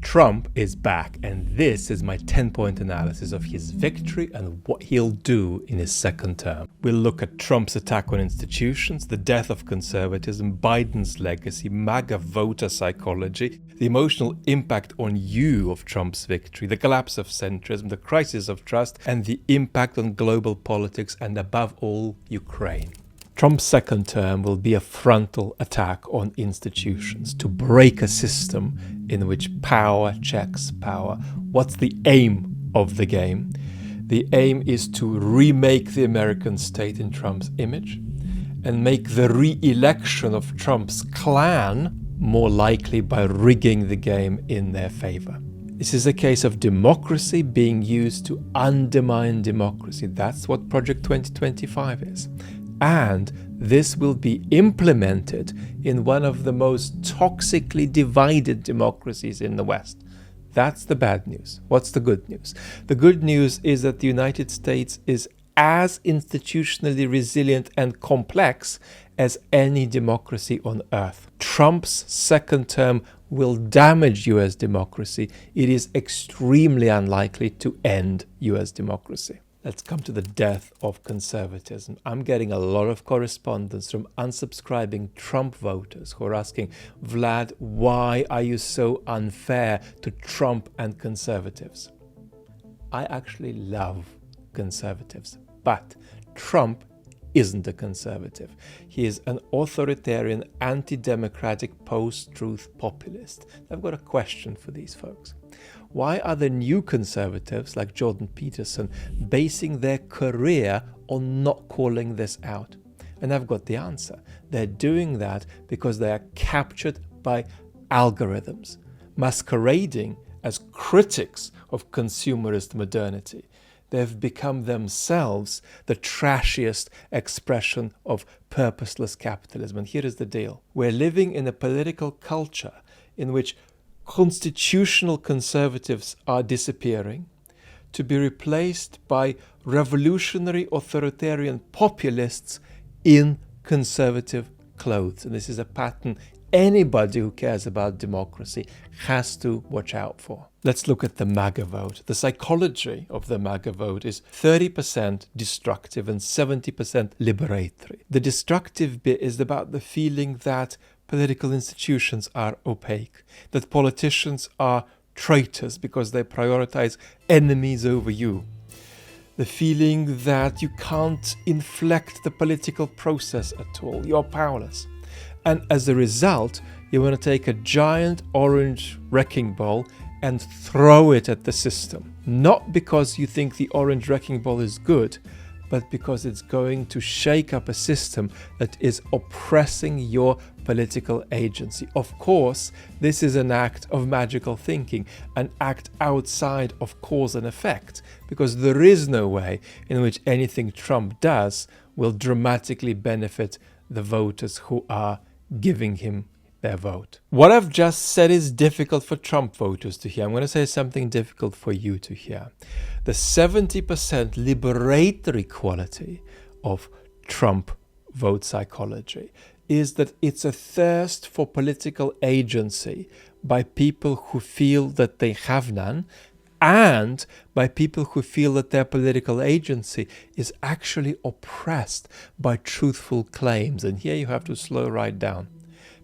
Trump is back, and this is my 10-point analysis of his victory and what he'll do in his second term. We'll look at Trump's attack on institutions, the death of conservatism, Biden's legacy, MAGA voter psychology, the emotional impact on you of Trump's victory, the collapse of centrism, the crisis of trust, and the impact on global politics, and above all, Ukraine. Trump's second term will be a frontal attack on institutions to break a system in which power checks power. What's the aim of the game? The aim is to remake the American state in Trump's image and make the re-election of Trump's clan more likely by rigging the game in their favor. This is a case of democracy being used to undermine democracy. That's what Project 2025 is. And this will be implemented in one of the most toxically divided democracies in the West. That's the bad news. What's the good news? The good news is that the United States is as institutionally resilient and complex as any democracy on earth. Trump's second term will damage US democracy. It is extremely unlikely to end US democracy. Let's come to the death of conservatism. I'm getting a lot of correspondence from unsubscribing Trump voters who are asking, Vlad, why are you so unfair to Trump and conservatives? I actually love conservatives, but Trump isn't a conservative. He is an authoritarian, anti-democratic, post-truth populist. I've got a question for these folks. Why are the new conservatives, like Jordan Peterson, basing their career on not calling this out? And I've got the answer. They're doing that because they are captured by algorithms, masquerading as critics of consumerist modernity. They've become themselves the trashiest expression of purposeless capitalism. And here is the deal. We're living in a political culture in which constitutional conservatives are disappearing to be replaced by revolutionary authoritarian populists in conservative clothes. And this is a pattern anybody who cares about democracy has to watch out for. Let's look at the MAGA vote. The psychology of the MAGA vote is 30% destructive and 70% liberatory. The destructive bit is about the feeling that political institutions are opaque, that politicians are traitors because they prioritize enemies over you. The feeling that you can't inflect the political process at all, you're powerless. And as a result, you want to take a giant orange wrecking ball and throw it at the system. Not because you think the orange wrecking ball is good, but because it's going to shake up a system that is oppressing your political agency. Of course, this is an act of magical thinking, an act outside of cause and effect, because there is no way in which anything Trump does will dramatically benefit the voters who are giving him their vote. What I've just said is difficult for Trump voters to hear. I'm going to say something difficult for you to hear. The 70% liberatory quality of Trump vote psychology is that it's a thirst for political agency by people who feel that they have none, and by people who feel that their political agency is actually oppressed by truthful claims. And here you have to slow right down.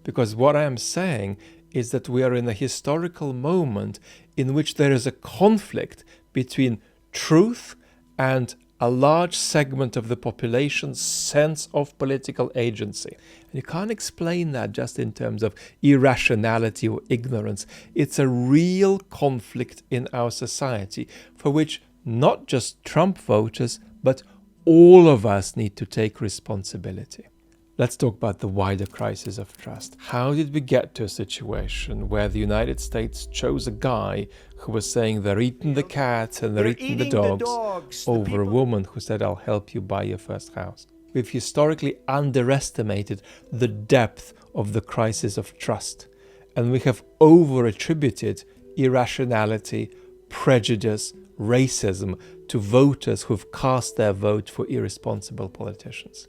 Because what I am saying is that we are in a historical moment in which there is a conflict between truth and a large segment of the population's sense of political agency. And you can't explain that just in terms of irrationality or ignorance. It's a real conflict in our society for which not just Trump voters, but all of us need to take responsibility. Let's talk about the wider crisis of trust. How did we get to a situation where the United States chose a guy who was saying they're eating the cats and they're eating the dogs over a woman who said, I'll help you buy your first house? We've historically underestimated the depth of the crisis of trust, and we have over-attributed irrationality, prejudice, racism to voters who've cast their vote for irresponsible politicians.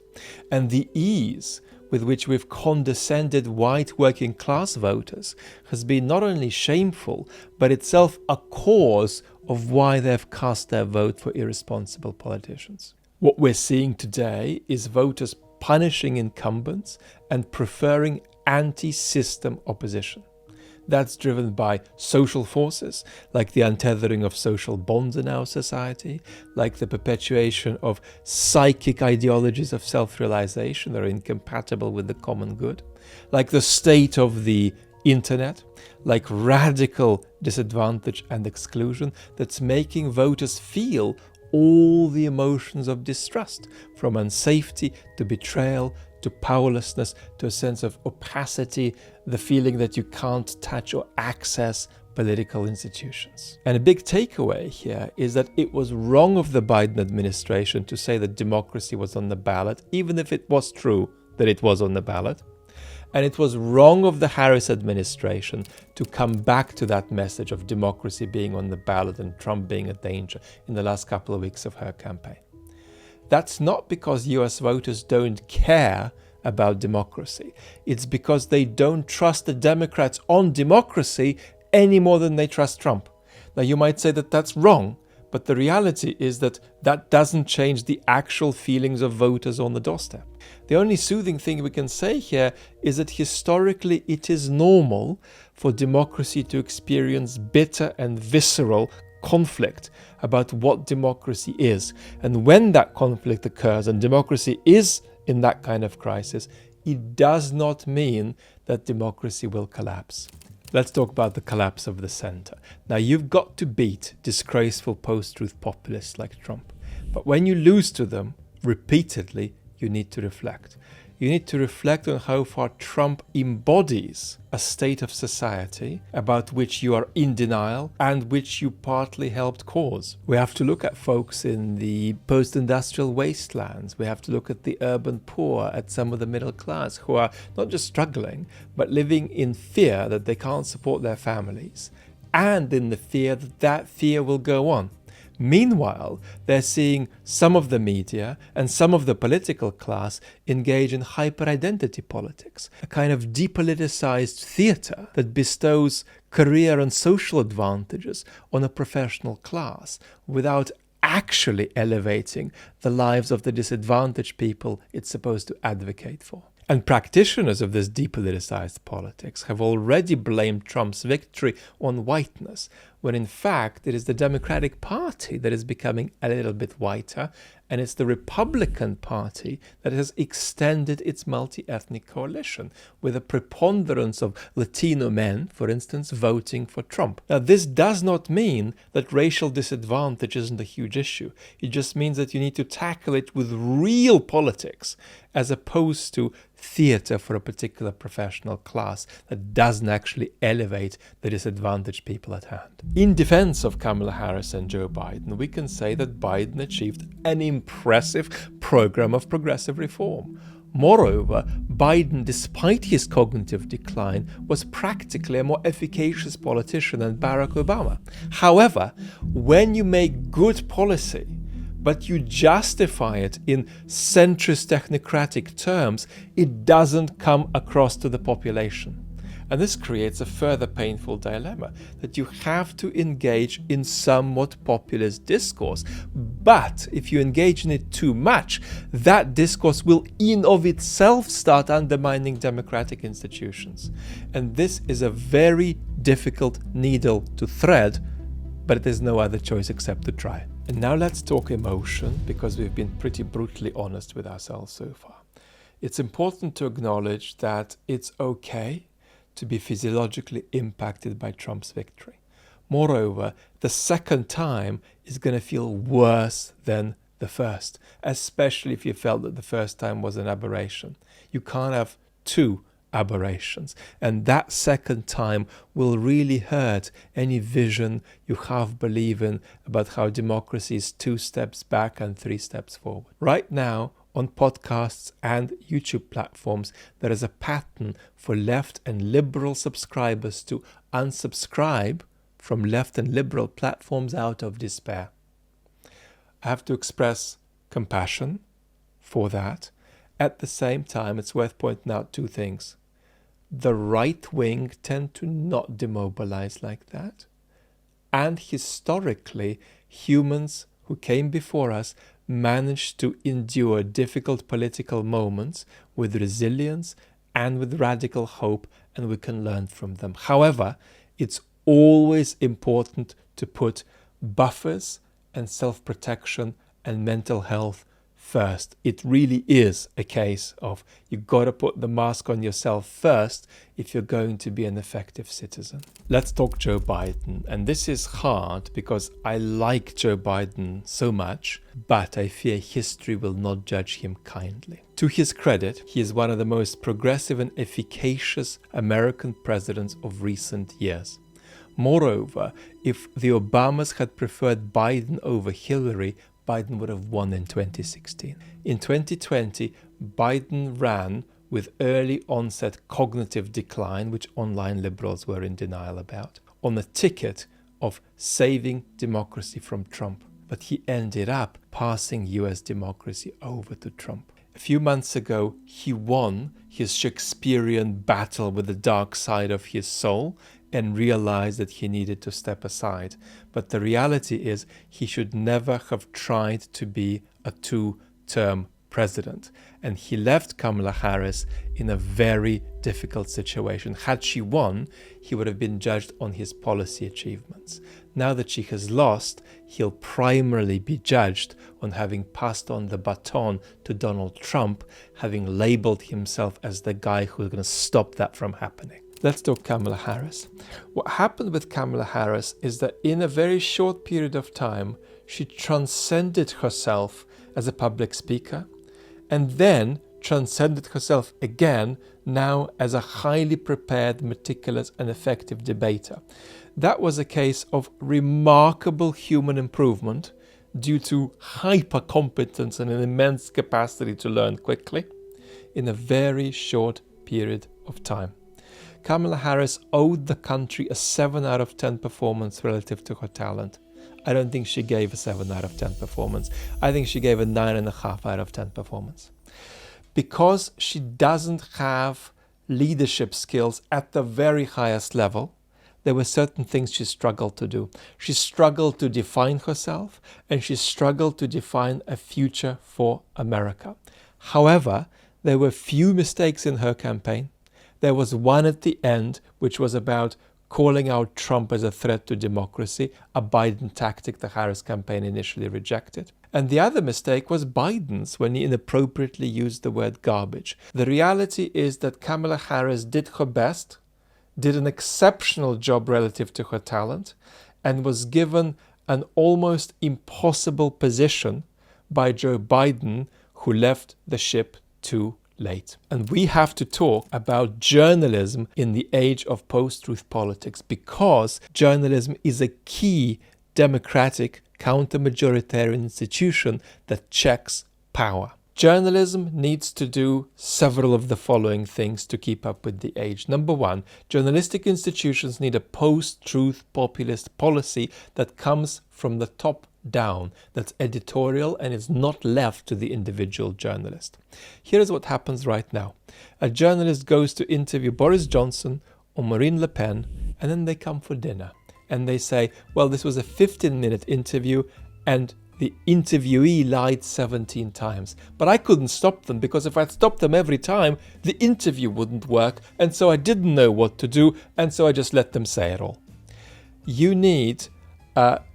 And the ease with which we've condescended white working class voters has been not only shameful, but itself a cause of why they've cast their vote for irresponsible politicians. What we're seeing today is voters punishing incumbents and preferring anti-system opposition. That's driven by social forces, like the untethering of social bonds in our society, like the perpetuation of psychic ideologies of self-realization that are incompatible with the common good, like the state of the internet, like radical disadvantage and exclusion that's making voters feel all the emotions of distrust, from unsafety to betrayal to powerlessness to a sense of opacity, the feeling that you can't touch or access political institutions. And a big takeaway here is that it was wrong of the Biden administration to say that democracy was on the ballot, even if it was true that it was on the ballot. And it was wrong of the Harris administration to come back to that message of democracy being on the ballot and Trump being a danger in the last couple of weeks of her campaign. That's not because US voters don't care about democracy. It's because they don't trust the Democrats on democracy any more than they trust Trump. Now, you might say that that's wrong, but the reality is that that doesn't change the actual feelings of voters on the doorstep. The only soothing thing we can say here is that historically it is normal for democracy to experience bitter and visceral conflict about what democracy is. And when that conflict occurs and democracy is in that kind of crisis, it does not mean that democracy will collapse. Let's talk about the collapse of the center. Now, you've got to beat disgraceful post-truth populists like Trump. But when you lose to them repeatedly, you need to reflect. You need to reflect on how far Trump embodies a state of society about which you are in denial and which you partly helped cause. We have to look at folks in the post-industrial wastelands. We have to look at the urban poor, at some of the middle class who are not just struggling, but living in fear that they can't support their families, and in the fear that that fear will go on. Meanwhile, they're seeing some of the media and some of the political class engage in hyper-identity politics, a kind of depoliticized theater that bestows career and social advantages on a professional class without actually elevating the lives of the disadvantaged people it's supposed to advocate for. And practitioners of this depoliticized politics have already blamed Trump's victory on whiteness, when in fact it is the Democratic Party that is becoming a little bit whiter, and it's the Republican Party that has extended its multi-ethnic coalition, with a preponderance of Latino men, for instance, voting for Trump. Now, this does not mean that racial disadvantage isn't a huge issue. It just means that you need to tackle it with real politics, as opposed to theater for a particular professional class that doesn't actually elevate the disadvantaged people at hand. In defense of Kamala Harris and Joe Biden, we can say that Biden achieved an impressive program of progressive reform. Moreover, Biden, despite his cognitive decline, was practically a more efficacious politician than Barack Obama. However, when you make good policy, but you justify it in centrist technocratic terms, it doesn't come across to the population. And this creates a further painful dilemma, that you have to engage in somewhat populist discourse. But if you engage in it too much, that discourse will in of itself start undermining democratic institutions. And this is a very difficult needle to thread, but there's no other choice except to try. And now let's talk emotion, because we've been pretty brutally honest with ourselves so far. It's important to acknowledge that it's okay to be physiologically impacted by Trump's victory. Moreover, the second time is going to feel worse than the first, especially if you felt that the first time was an aberration. You can't have two aberrations, and that second time will really hurt any vision you have believe in about how democracy is 2 steps back and 3 steps forward. Right now, on podcasts and YouTube platforms, there is a pattern for left and liberal subscribers to unsubscribe from left and liberal platforms out of despair. I have to express compassion for that, At the same time, it's worth pointing out two things. The right wing tend to not demobilize like that. And historically, humans who came before us managed to endure difficult political moments with resilience and with radical hope, and we can learn from them. However, it's always important to put buffers and self-protection and mental health first. It really is a case of you got to put the mask on yourself first if you're going to be an effective citizen. Let's talk Joe Biden. And this is hard because I like Joe Biden so much, but I fear history will not judge him kindly. To his credit, he is one of the most progressive and efficacious American presidents of recent years. Moreover, if the Obamas had preferred Biden over Hillary, Biden would have won in 2016. In 2020, Biden ran with early onset cognitive decline, which online liberals were in denial about, on the ticket of saving democracy from Trump. But he ended up passing US democracy over to Trump. A few months ago, he won his Shakespearean battle with the dark side of his soul and realized that he needed to step aside. But the reality is he should never have tried to be a two-term president. And he left Kamala Harris in a very difficult situation. Had she won, he would have been judged on his policy achievements. Now that she has lost, he'll primarily be judged on having passed on the baton to Donald Trump, having labeled himself as the guy who's going to stop that from happening. Let's talk Kamala Harris. What happened with Kamala Harris is that in a very short period of time, she transcended herself as a public speaker and then transcended herself again now as a highly prepared, meticulous and effective debater. That was a case of remarkable human improvement due to hyper competence and an immense capacity to learn quickly in a very short period of time. Kamala Harris owed the country a 7 out of 10 performance relative to her talent. I don't think she gave a 7 out of 10 performance. I think she gave a 9.5 out of 10 performance. Because she doesn't have leadership skills at the very highest level, there were certain things she struggled to do. She struggled to define herself, and she struggled to define a future for America. However, there were few mistakes in her campaign. There was one at the end, which was about calling out Trump as a threat to democracy, a Biden tactic the Harris campaign initially rejected. And the other mistake was Biden's when he inappropriately used the word garbage. The reality is that Kamala Harris did her best, did an exceptional job relative to her talent, and was given an almost impossible position by Joe Biden, who left the ship too late. And we have to talk about journalism in the age of post-truth politics, because journalism is a key democratic counter-majoritarian institution that checks power. Journalism needs to do several of the following things to keep up with the age. Number one, journalistic institutions need a post-truth populist policy that comes from the top down, that's editorial and is not left to the individual journalist. Here is what happens right now. A journalist goes to interview Boris Johnson or Marine Le Pen, and then they come for dinner. And they say, well, this was a 15-minute interview and the interviewee lied 17 times. But I couldn't stop them, because if I'd stopped them every time, the interview wouldn't work. And so I didn't know what to do. And so I just let them say it all. You need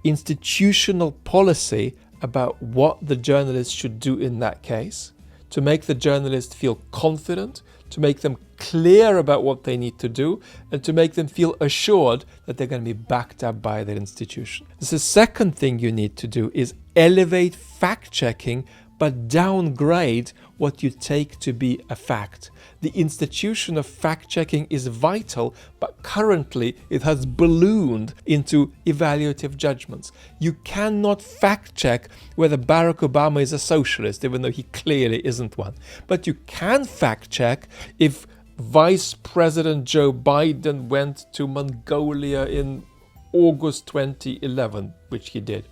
institutional policy about what the journalist should do in that case, to make the journalist feel confident, to make them clear about what they need to do, and to make them feel assured that they're going to be backed up by their institution. The second thing you need to do is elevate fact-checking, but downgrade what you take to be a fact. The institution of fact-checking is vital, but currently it has ballooned into evaluative judgments. You cannot fact-check whether Barack Obama is a socialist, even though he clearly isn't one. But you can fact-check if Vice President Joe Biden went to Mongolia in August 2011, which he did.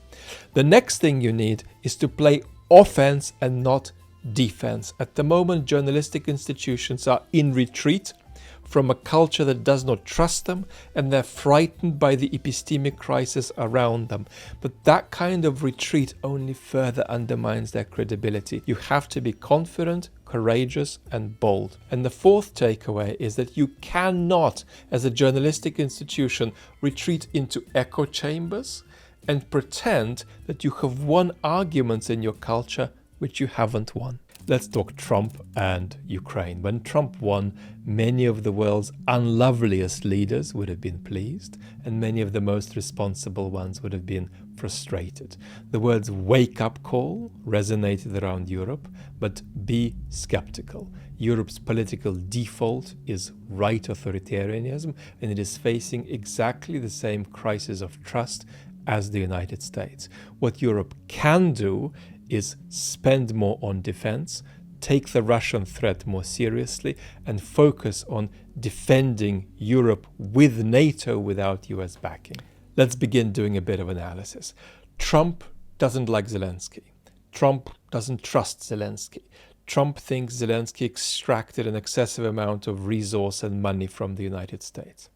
The next thing you need is to play offense and not defense. At the moment, journalistic institutions are in retreat from a culture that does not trust them, and they're frightened by the epistemic crisis around them. But that kind of retreat only further undermines their credibility. You have to be confident, courageous, and bold. And the fourth takeaway is that you cannot, as a journalistic institution, retreat into echo chambers and pretend that you have won arguments in your culture which you haven't won. Let's talk Trump and Ukraine. When Trump won, many of the world's unloveliest leaders would have been pleased, and many of the most responsible ones would have been frustrated. The words wake-up call resonated around Europe, but be skeptical. Europe's political default is right authoritarianism, and it is facing exactly the same crisis of trust as the United States. What Europe can do is spend more on defense, take the Russian threat more seriously, and focus on defending Europe with NATO without US backing. Let's begin doing a bit of analysis. Trump doesn't like Zelensky. Trump doesn't trust Zelensky. Trump thinks Zelensky extracted an excessive amount of resource and money from the United States.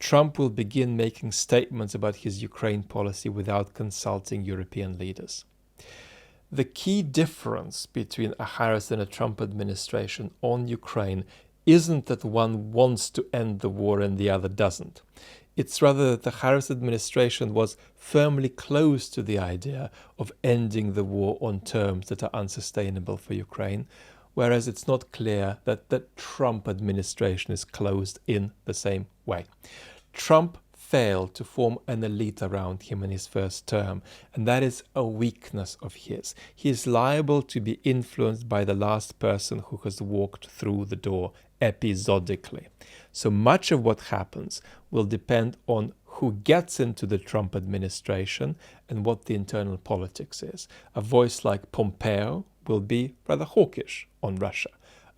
Trump will begin making statements about his Ukraine policy without consulting European leaders. The key difference between a Harris and a Trump administration on Ukraine isn't that one wants to end the war and the other doesn't. It's rather that the Harris administration was firmly close to the idea of ending the war on terms that are unsustainable for Ukraine, whereas it's not clear that the Trump administration is closed in the same way. Trump failed to form an elite around him in his first term, and that is a weakness of his. He is liable to be influenced by the last person who has walked through the door episodically. So much of what happens will depend on who gets into the Trump administration and what the internal politics is. A voice like Pompeo will be rather hawkish on Russia.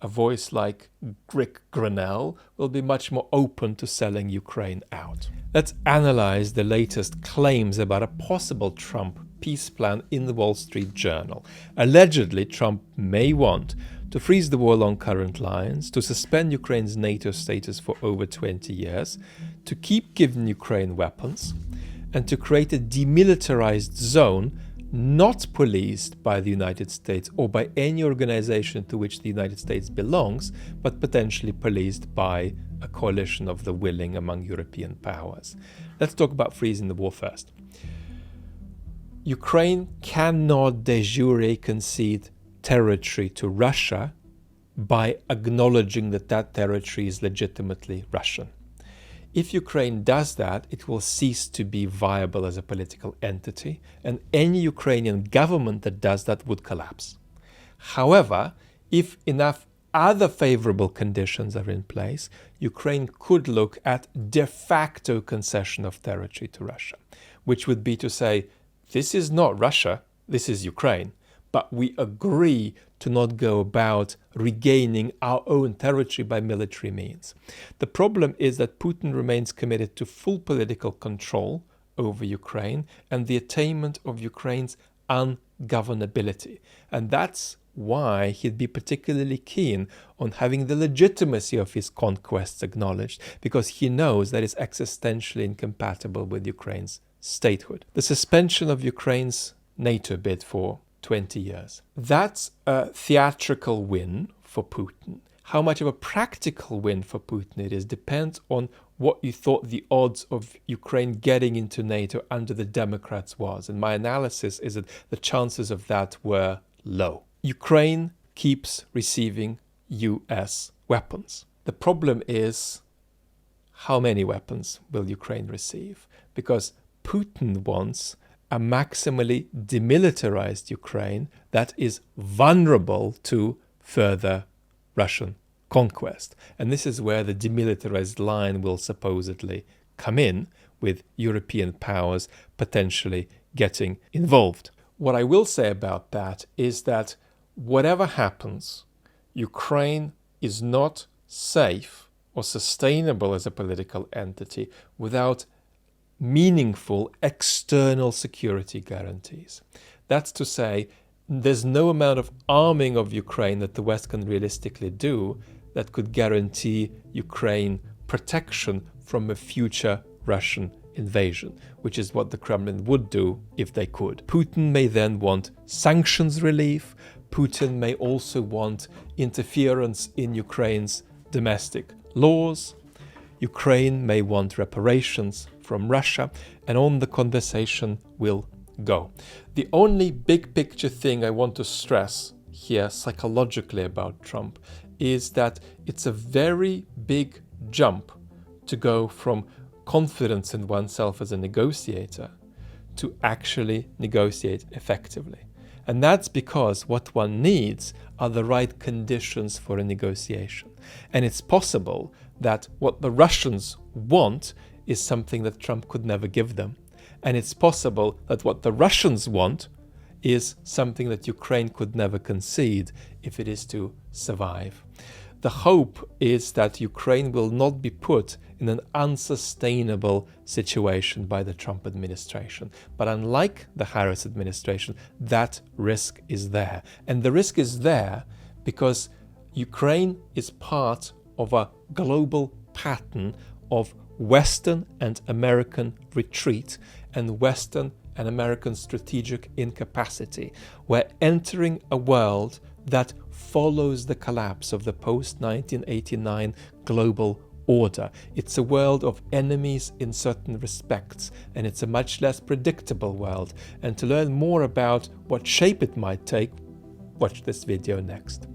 A voice like Rick Grenell will be much more open to selling Ukraine out. Let's analyze the latest claims about a possible Trump peace plan in the Wall Street Journal. Allegedly, Trump may want to freeze the war along current lines, to suspend Ukraine's NATO status for over 20 years, to keep giving Ukraine weapons, and to create a demilitarized zone not policed by the United States or by any organization to which the United States belongs, but potentially policed by a coalition of the willing among European powers. Let's talk about freezing the war first. Ukraine cannot de jure concede territory to Russia by acknowledging that that territory is legitimately Russian. If Ukraine does that, it will cease to be viable as a political entity, and any Ukrainian government that does that would collapse. However, if enough other favorable conditions are in place, Ukraine could look at de facto concession of territory to Russia, which would be to say, this is not Russia, this is Ukraine, but we agree to not go about regaining our own territory by military means. The problem is that Putin remains committed to full political control over Ukraine and the attainment of Ukraine's ungovernability. And that's why he'd be particularly keen on having the legitimacy of his conquests acknowledged, because he knows that is existentially incompatible with Ukraine's statehood. The suspension of Ukraine's NATO bid for 20 years. That's a theatrical win for Putin. How much of a practical win for Putin it is depends on what you thought the odds of Ukraine getting into NATO under the Democrats was. And my analysis is that the chances of that were low. Ukraine keeps receiving US weapons. The problem is, how many weapons will Ukraine receive? Because Putin wants a maximally demilitarized Ukraine that is vulnerable to further Russian conquest. And this is where the demilitarized line will supposedly come in, with European powers potentially getting involved. What I will say about that is that whatever happens, Ukraine is not safe or sustainable as a political entity without meaningful external security guarantees. That's to say, there's no amount of arming of Ukraine that the West can realistically do that could guarantee Ukraine protection from a future Russian invasion, which is what the Kremlin would do if they could. Putin may then want sanctions relief. Putin may also want interference in Ukraine's domestic laws. Ukraine may want reparations from Russia, and on the conversation will go. The only big picture thing I want to stress here psychologically about Trump is that it's a very big jump to go from confidence in oneself as a negotiator to actually negotiate effectively. And that's because what one needs are the right conditions for a negotiation. And it's possible that what the Russians want is something that Trump could never give them. And it's possible that what the Russians want is something that Ukraine could never concede if it is to survive. The hope is that Ukraine will not be put in an unsustainable situation by the Trump administration. But unlike the Harris administration, that risk is there. And the risk is there because Ukraine is part of a global pattern of Western and American retreat and Western and American strategic incapacity. We're entering a world that follows the collapse of the post-1989 global order. It's a world of enemies in certain respects, and it's a much less predictable world. And to learn more about what shape it might take, watch this video next.